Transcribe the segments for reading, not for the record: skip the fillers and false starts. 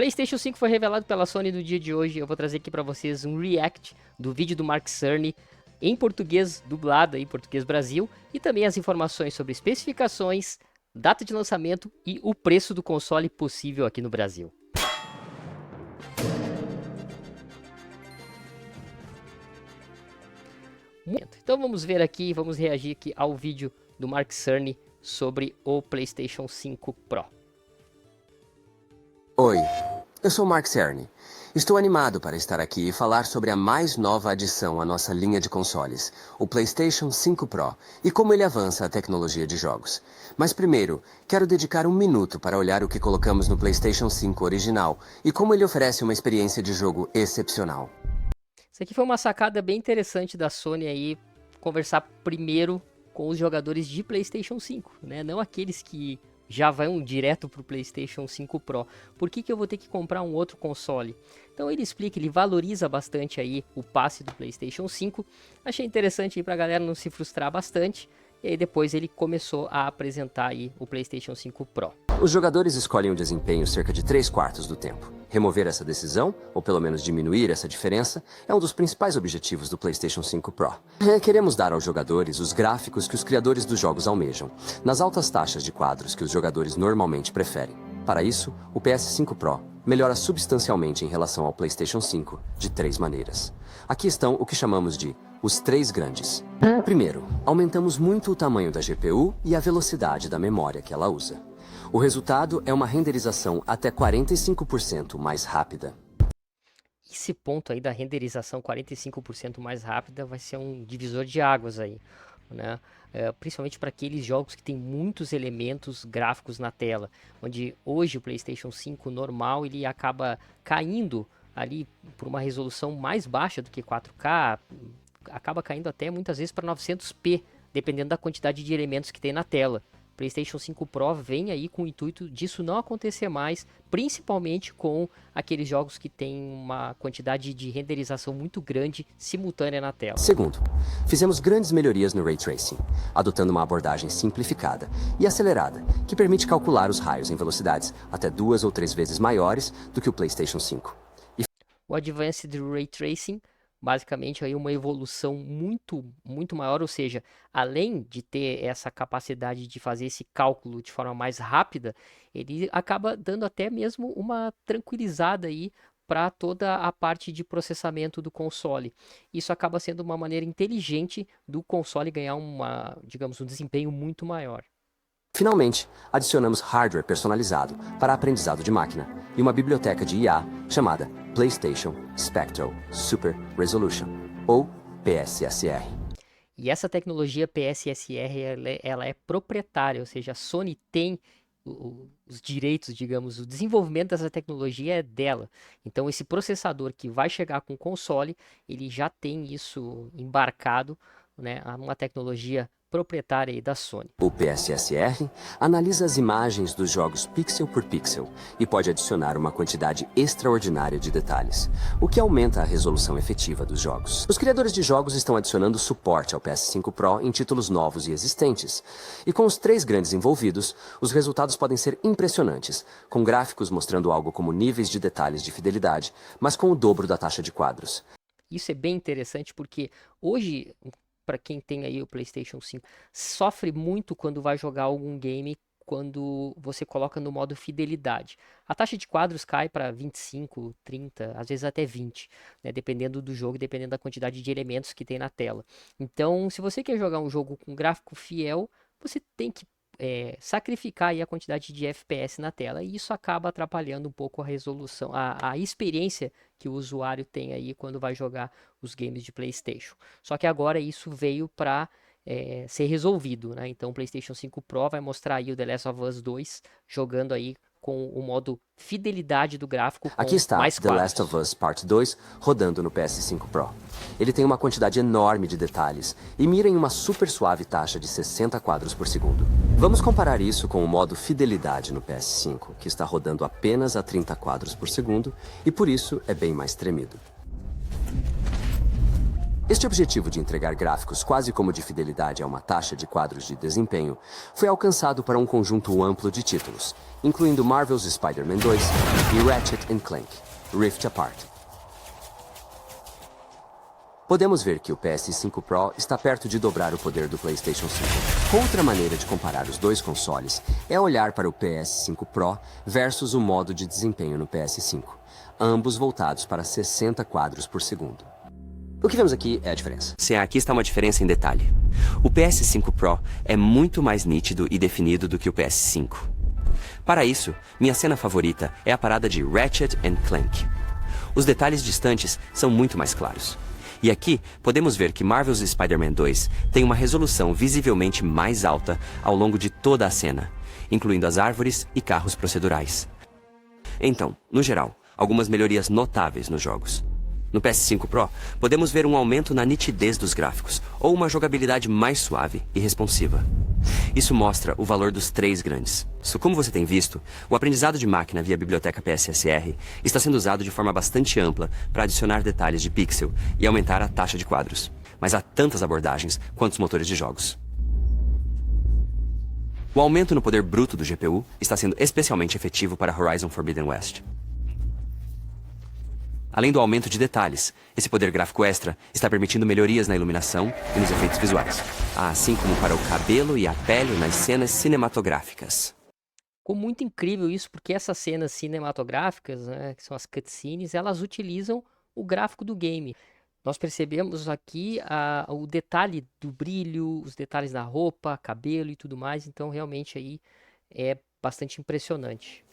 PlayStation 5 foi revelado pela Sony no dia de hoje. Eu vou trazer aqui para vocês um react do vídeo do Mark Cerny em português, dublado em português Brasil, e também as informações sobre especificações, data de lançamento e o preço do console possível aqui no Brasil. Então vamos ver aqui, vamos reagir aqui ao vídeo do Mark Cerny sobre o PlayStation 5 Pro. Oi, eu sou Mark Cerny. Estou animado para estar aqui e falar sobre a mais nova adição à nossa linha de consoles, o PlayStation 5 Pro, e como ele avança a tecnologia de jogos. Mas primeiro, quero dedicar um minuto para olhar o que colocamos no PlayStation 5 original e como ele oferece uma experiência de jogo excepcional. Isso aqui foi uma sacada bem interessante da Sony aí, conversar primeiro com os jogadores de PlayStation 5, né? Não aqueles que já vão direto para o PlayStation 5 Pro. Por que eu vou ter que comprar um outro console? Então ele explica, ele valoriza bastante aí o passe do PlayStation 5. Achei interessante aí para a galera não se frustrar bastante. E aí depois ele começou a apresentar aí o PlayStation 5 Pro. Os jogadores escolhem o desempenho cerca de 3/4 do tempo. Remover essa decisão, ou pelo menos diminuir essa diferença, é um dos principais objetivos do PlayStation 5 Pro. Queremos dar aos jogadores os gráficos que os criadores dos jogos almejam, nas altas taxas de quadros que os jogadores normalmente preferem. Para isso, o PS5 Pro melhora substancialmente em relação ao PlayStation 5 de 3 maneiras. Aqui estão o que chamamos de os 3 grandes. Primeiro, aumentamos muito o tamanho da GPU e a velocidade da memória que ela usa. O resultado é uma renderização até 45% mais rápida. Esse ponto aí da renderização 45% mais rápida vai ser um divisor de águas aí, né? Principalmente para aqueles jogos que tem muitos elementos gráficos na tela, onde hoje o PlayStation 5 normal ele acaba caindo ali por uma resolução mais baixa do que 4K, acaba caindo até muitas vezes para 900p, dependendo da quantidade de elementos que tem na tela. PlayStation 5 Pro vem aí com o intuito disso não acontecer mais, principalmente com aqueles jogos que têm uma quantidade de renderização muito grande simultânea na tela. Segundo, fizemos grandes melhorias no Ray Tracing, adotando uma abordagem simplificada e acelerada, que permite calcular os raios em velocidades até 2 ou 3 vezes maiores do que o PlayStation 5. O Advanced Ray Tracing basicamente aí uma evolução muito maior, ou seja, além de ter essa capacidade de fazer esse cálculo de forma mais rápida, ele acaba dando até mesmo uma tranquilizada aí para toda a parte de processamento do console. Isso acaba sendo uma maneira inteligente do console ganhar digamos, um desempenho muito maior. Finalmente, adicionamos hardware personalizado para aprendizado de máquina e uma biblioteca de IA chamada PlayStation Spectral Super Resolution, ou PSSR. E essa tecnologia PSSR ela é proprietária, ou seja, a Sony tem os direitos, digamos, o desenvolvimento dessa tecnologia é dela. Então esse processador que vai chegar com o console, ele já tem isso embarcado, né, uma tecnologia proprietária aí da Sony. O PSSR analisa as imagens dos jogos pixel por pixel e pode adicionar uma quantidade extraordinária de detalhes, o que aumenta a resolução efetiva dos jogos. Os criadores de jogos estão adicionando suporte ao PS5 Pro em títulos novos e existentes. E com os 3 grandes envolvidos, os resultados podem ser impressionantes, com gráficos mostrando algo como níveis de detalhes de fidelidade, mas com o dobro da taxa de quadros. Isso é bem interessante porque hoje, para quem tem aí o PlayStation 5, sofre muito quando vai jogar algum game quando você coloca no modo fidelidade. A taxa de quadros cai para 25, 30, às vezes até 20, né, dependendo do jogo, dependendo da quantidade de elementos que tem na tela. Então, se você quer jogar um jogo com gráfico fiel, você tem que sacrificar aí a quantidade de FPS na tela, e isso acaba atrapalhando um pouco a resolução, a experiência que o usuário tem aí quando vai jogar os games de PlayStation. Só que agora isso veio para ser resolvido, né? Então o PlayStation 5 Pro vai mostrar aí o The Last of Us 2 jogando aí com o modo fidelidade do gráfico com Aqui está mais The Last of Us Part 2 rodando no PS5 Pro. Ele tem uma quantidade enorme de detalhes e mira em uma super suave taxa de 60 quadros por segundo. Vamos comparar isso com o modo fidelidade no PS5, que está rodando apenas a 30 quadros por segundo e por isso é bem mais tremido. Este objetivo de entregar gráficos quase como de fidelidade a uma taxa de quadros de desempenho foi alcançado para um conjunto amplo de títulos, incluindo Marvel's Spider-Man 2 e Ratchet Clank: Rift Apart. Podemos ver que o PS5 Pro está perto de dobrar o poder do PlayStation 5. Outra maneira de comparar os dois consoles é olhar para o PS5 Pro versus o modo de desempenho no PS5, ambos voltados para 60 quadros por segundo. O que vemos aqui é a diferença. Sim, aqui está uma diferença em detalhe. O PS5 Pro é muito mais nítido e definido do que o PS5. Para isso, minha cena favorita é a parada de Ratchet Clank. Os detalhes distantes são muito mais claros. E aqui, podemos ver que Marvel's Spider-Man 2 tem uma resolução visivelmente mais alta ao longo de toda a cena, incluindo as árvores e carros procedurais. Então, no geral, algumas melhorias notáveis nos jogos. No PS5 Pro, podemos ver um aumento na nitidez dos gráficos, ou uma jogabilidade mais suave e responsiva. Isso mostra o valor dos três grandes. Como você tem visto, o aprendizado de máquina via biblioteca PSSR está sendo usado de forma bastante ampla para adicionar detalhes de pixel e aumentar a taxa de quadros. Mas há tantas abordagens quanto os motores de jogos. O aumento no poder bruto do GPU está sendo especialmente efetivo para Horizon Forbidden West. Além do aumento de detalhes, esse poder gráfico extra está permitindo melhorias na iluminação e nos efeitos visuais, assim como para o cabelo e a pele nas cenas cinematográficas. Ficou muito incrível isso, porque essas cenas cinematográficas, né, que são as cutscenes, elas utilizam o gráfico do game. Nós percebemos aqui o detalhe do brilho, os detalhes da roupa, cabelo e tudo mais, então realmente aí é bastante impressionante.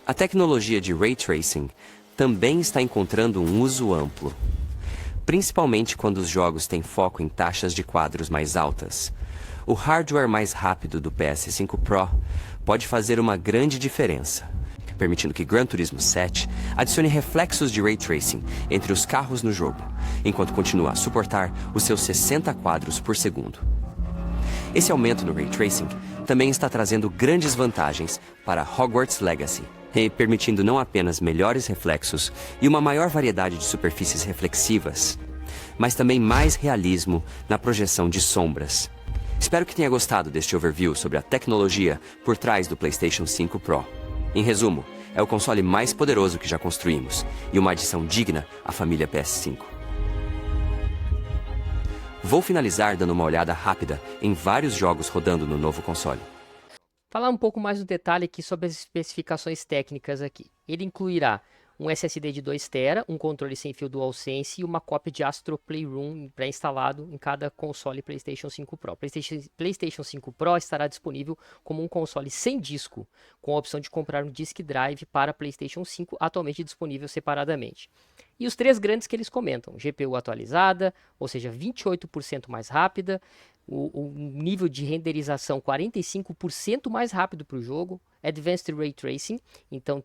A tecnologia de Ray Tracing também está encontrando um uso amplo, principalmente quando os jogos têm foco em taxas de quadros mais altas. O hardware mais rápido do PS5 Pro pode fazer uma grande diferença, permitindo que Gran Turismo 7 adicione reflexos de Ray Tracing entre os carros no jogo, enquanto continua a suportar os seus 60 quadros por segundo. Esse aumento no Ray Tracing também está trazendo grandes vantagens para Hogwarts Legacy, permitindo não apenas melhores reflexos e uma maior variedade de superfícies reflexivas, mas também mais realismo na projeção de sombras. Espero que tenha gostado deste overview sobre a tecnologia por trás do PlayStation 5 Pro. Em resumo, é o console mais poderoso que já construímos e uma adição digna à família PS5. Vou finalizar dando uma olhada rápida em vários jogos rodando no novo console. Falar um pouco mais no detalhe aqui sobre as especificações técnicas aqui. Ele incluirá um SSD de 2 TB, um controle sem fio DualSense e uma cópia de Astro Playroom pré-instalado em cada console PlayStation 5 Pro. PlayStation 5 Pro estará disponível como um console sem disco, com a opção de comprar um Disk Drive para PlayStation 5, atualmente disponível separadamente. E os três grandes que eles comentam: GPU atualizada, ou seja, 28% mais rápida, o nível de renderização 45% mais rápido para o jogo, Advanced Ray Tracing, então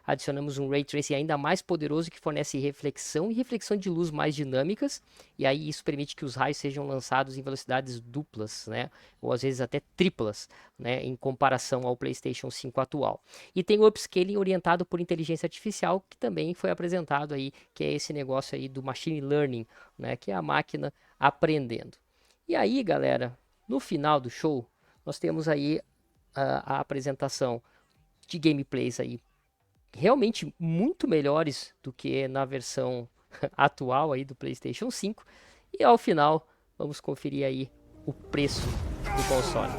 adicionamos um Ray Tracing ainda mais poderoso que fornece reflexão e reflexão de luz mais dinâmicas, e aí isso permite que os raios sejam lançados em velocidades duplas, né, ou às vezes até triplas, né, em comparação ao PlayStation 5 atual. E tem o upscaling orientado por inteligência artificial, que também foi apresentado aí, que é esse negócio aí do machine learning, né, que é a máquina aprendendo. E aí, galera, no final do show, nós temos aí a apresentação de gameplays aí realmente muito melhores do que na versão atual aí do PlayStation 5. E ao final, vamos conferir aí o preço do console.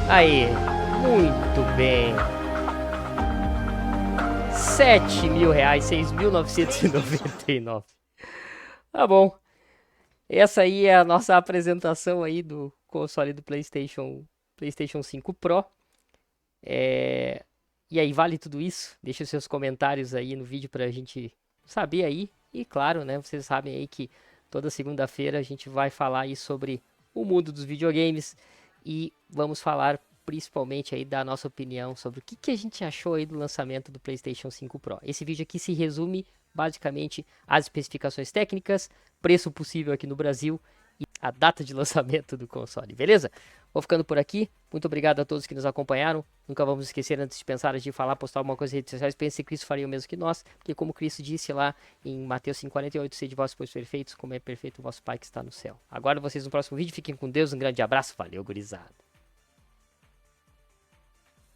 Aí, muito bem. R$7.000, 6.999. Tá bom. Essa aí é a nossa apresentação aí do console do PlayStation 5 Pro. E aí, vale tudo isso? Deixa os seus comentários aí no vídeo pra gente saber aí. E claro, né, vocês sabem aí que toda segunda-feira a gente vai falar aí sobre o mundo dos videogames e vamos falar principalmente aí da nossa opinião sobre o que a gente achou aí do lançamento do PlayStation 5 Pro. Esse vídeo aqui se resume basicamente às especificações técnicas, preço possível aqui no Brasil e a data de lançamento do console, beleza? Vou ficando por aqui. Muito obrigado a todos que nos acompanharam. Nunca vamos esquecer, antes de pensar, de falar, postar alguma coisa nas redes sociais, pense que Cristo faria o mesmo que nós, porque como Cristo disse lá em Mateus 5,48, sede vós, pois perfeitos, como é perfeito o vosso Pai que está no céu. Aguardo vocês no próximo vídeo. Fiquem com Deus. Um grande abraço. Valeu, gurizada.